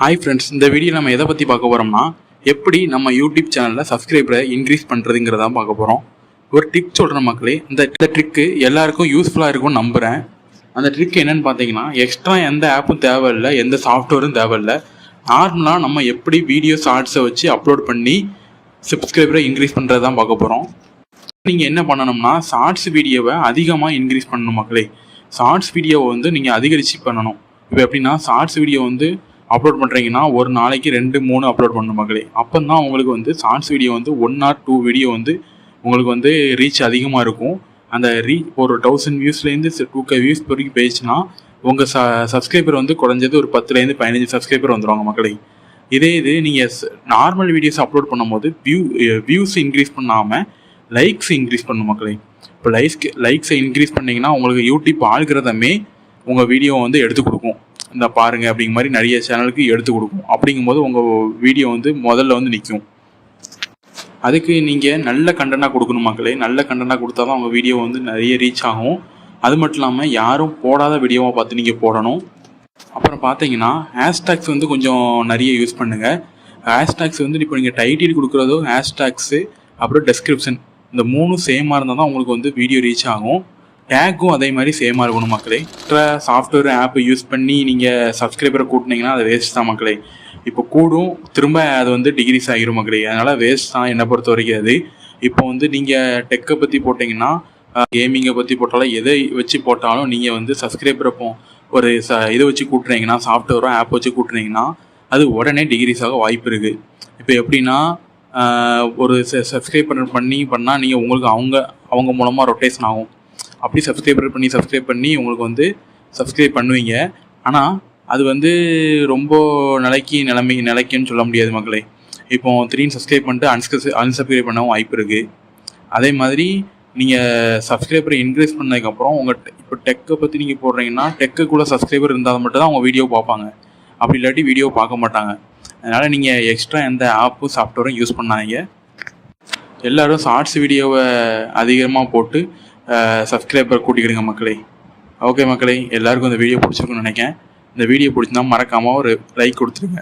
Hi friends, இந்த video நம்ம எதை பற்றி பார்க்க போகிறோம்னா எப்படி நம்ம யூடியூப் சேனலில் சப்ஸ்கிரைபரை இன்க்ரீஸ் பண்ணுறதுங்கிறதான் பார்க்க போகிறோம். ஒரு ட்ரிக் சொல்கிற மக்களே, இந்த ட்ரிக்கு எல்லாருக்கும் யூஸ்ஃபுல்லாக இருக்கும்னு நம்புகிறேன். அந்த ட்ரிக் என்னென்னு பார்த்தீங்கன்னா, எக்ஸ்ட்ரா எந்த ஆப்பும் தேவையில்லை, எந்த சாஃப்ட்வேரும் தேவையில்லை. நார்மலாக நம்ம எப்படி வீடியோ ஷார்ட்ஸை வச்சு அப்லோட் பண்ணி சப்ஸ்கிரைபரை இன்க்ரீஸ் பண்ணுறது தான் பார்க்க போகிறோம். நீங்கள் என்ன பண்ணணும்னா, ஷார்ட்ஸ் வீடியோவை அதிகமாக இன்க்ரீஸ் பண்ணணும் மக்களே. ஷார்ட்ஸ் வீடியோவை நீங்கள் அதிகரித்து பண்ணணும். இப்போ எப்படின்னா, ஷார்ட்ஸ் வீடியோ அப்லோட் பண்ணுறீங்கன்னா ஒரு நாளைக்கு 2-3 அப்லோட் பண்ணணும் மக்களே. அப்போ தான் உங்களுக்கு ஷார்ட்ஸ் வீடியோ 1 or 2 வீடியோ உங்களுக்கு ரீச் அதிகமாக இருக்கும். அந்த ஒரு 1000 வியூஸ்லேருந்து 2K வியூஸ் வரைக்கும் போயிடுச்சுன்னா உங்கள் சப்ஸ்கிரைபர் குறைஞ்சது ஒரு 10லேருந்து 15 சப்ஸ்கிரைபர் வந்துடுவாங்க மக்களே. இது நீங்கள் நார்மல் வீடியோஸ் அப்லோட் பண்ணும்போது வியூஸ் இன்க்ரீஸ் பண்ணாமல் லைக்ஸ் இன்க்ரீஸ் பண்ணணும் மக்களே. இப்போ லைக்ஸை இன்க்ரீஸ் பண்ணிங்கன்னா உங்களுக்கு யூடியூப் ஆல்கிரதமே உங்கள் வீடியோ எடுத்து கொடுக்கும். இந்த பாருங்கள் அப்படிங்கிற மாதிரி நிறைய சேனலுக்கு எடுத்து கொடுக்கும். அப்படிங்கும்போது உங்கள் வீடியோ முதல்ல நிற்கும். அதுக்கு நீங்கள் நல்ல கண்டென்ட்டாக கொடுக்கணும் மக்களே. நல்ல கண்டென்ட்டாக கொடுத்தா தான் உங்கள் வீடியோ நிறைய ரீச் ஆகும். அது மட்டும் இல்லாமல் யாரும் போடாத வீடியோவை பார்த்து நீங்கள் போடணும். அப்புறம் பார்த்தீங்கன்னா ஹேஷ்டேக்ஸ் கொஞ்சம் நிறைய யூஸ் பண்ணுங்கள். ஹேஷ்டேக்ஸ் இப்போ நீங்கள் டைட்டில் கொடுக்குறதோ ஹேஷ்டேக்ஸு அப்புறம் டெஸ்கிரிப்ஷன் இந்த 3 சேமாக இருந்தால் தான் உங்களுக்கு வீடியோ ரீச் ஆகும். டேக்கும் அதே மாதிரி சேமாக இருக்கணும் மக்களே. சாஃப்ட்வேர் ஆப்பை யூஸ் பண்ணி நீங்கள் சப்ஸ்கிரைபரை கூட்டினீங்கன்னா அது வேஸ்ட் தான் மக்களே. இப்போ கூடும் திரும்ப அது டிகிரீஸ் ஆகிரும் மக்களே. அதனால் வேஸ்ட் தான் என்னை பொறுத்த வரைக்கும். அது இப்போ நீங்கள் டெக்கை பற்றி போட்டிங்கன்னா, கேமிங்கை பற்றி போட்டாலும் எதை வச்சு போட்டாலும் நீங்கள் சப்ஸ்கிரைபரை ஒரு இதை வச்சு கூட்டுறீங்கன்னா, சாஃப்ட்வேரோ ஆப் வச்சு கூட்டுறீங்கன்னா அது உடனே டிகிரீஸ் ஆக வாய்ப்பு இருக்குது. இப்போ எப்படின்னா, ஒரு சப்ஸ்கிரைப் பண்ணால் நீங்கள் உங்களுக்கு அவங்க மூலமாக ரொட்டேஷன் ஆகும். அப்படி சப்ஸ்கிரைப் பண்ணி உங்களுக்கு சப்ஸ்கிரைப் பண்ணுவீங்க. ஆனால் அது ரொம்ப நிலைக்குன்னு சொல்ல முடியாது மக்களே. இப்போ 3 சப்ஸ்கிரைப் பண்ணிட்டு அன்சப்ஸ்கிரைப் பண்ணவும் வாய்ப்பு இருக்குது. அதே மாதிரி நீங்கள் சப்ஸ்கிரைபரை இன்க்ரீஸ் பண்ணதுக்கப்புறம் இப்போ டெக்கை பற்றி நீங்கள் போடுறீங்கன்னா டெக்குக்குள்ளே சப்ஸ்கிரைபர் இருந்தால் மட்டும் தான் அவங்க வீடியோ பார்ப்பாங்க. அப்படி இல்லாட்டி வீடியோ பார்க்க மாட்டாங்க. அதனால் நீங்கள் எக்ஸ்ட்ரா எந்த ஆப்பும் சாஃப்ட்வேரும் யூஸ் பண்ணாதீங்க. எல்லோரும் ஷார்ட்ஸ் வீடியோவை அதிகமாக போட்டு சப்ஸ்கிரைபர் கூட்டிக்கிடுங்க மக்களே. ஓகே மக்களே, எல்லாருக்கும் இந்த வீடியோ பிடிச்சிருக்குன்னு நினைக்கிறேன். இந்த வீடியோ பிடிச்சிருந்தா மறக்காமல் ஒரு லைக் கொடுத்துருங்க.